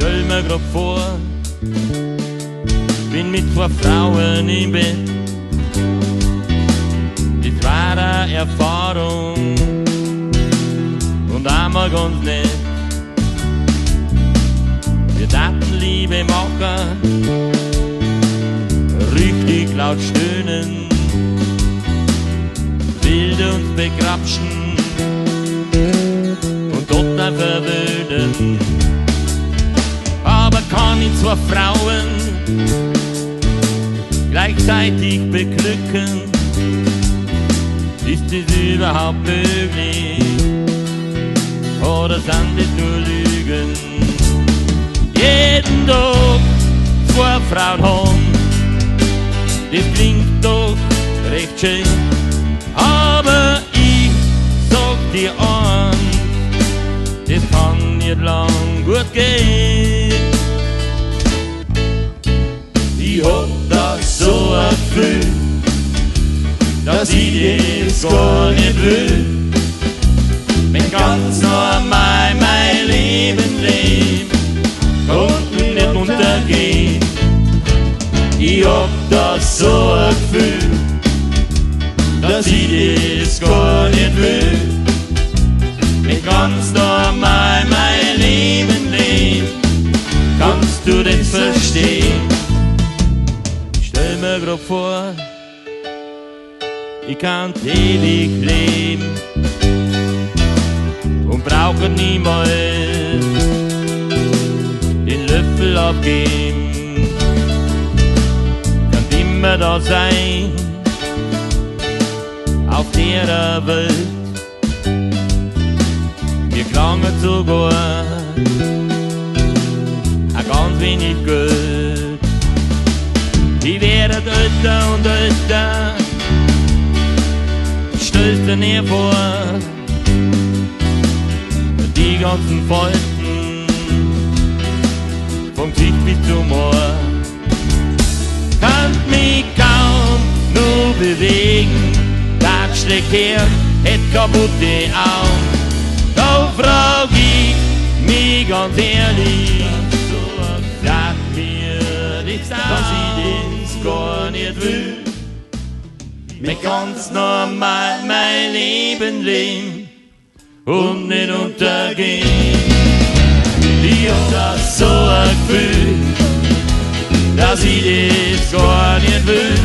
Stell mir grad vor, bin mit zwei Frauen im Bett. Das war eine Erfahrung und einmal ganz nett. Wir dachten Liebe machen, richtig laut stöhnen, wilde uns begrapschen und dort verwöhnen. Aber kann ich zwei Frauen gleichzeitig beglücken? Ist das überhaupt möglich? Oder sind das nur Lügen? Jeden Tag zwei Frauen haben, das klingt doch recht schön. Aber ich sag dir eins, das kann nicht lang gut gehen. Ich hab das so ein Gefühl, dass ich das gar nicht will. Wenn ganz normal mein Leben lebt und nicht untergehen. Ich hab das so ein Gefühl, dass ich das gar nicht will. Wenn ganz normal mein Leben lebt, kannst du das verstehen? Stell mir grad vor, ich kann ewig leben und brauche niemals den Löffel abgeben. Kann immer da sein auf der Welt. Wir klangen sogar ein ganz wenig Geld. Die werden älter und älter, stellst dir näher vor, die ganzen Falten vom Gesicht bis zum Ohr. Kann mich kaum nur bewegen, Tag schlägt her, hätt kaputte Augen. Da frag ich mich ganz ehrlich, sag mir das, dass ich das gar nicht will. Mir ganz normal mein Leben leben und nicht untergehen. Ich hab das so ein Gefühl, dass ich das gar nicht will.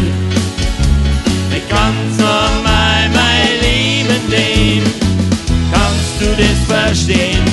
Mir ganz normal mein Leben leben, kannst du das verstehen?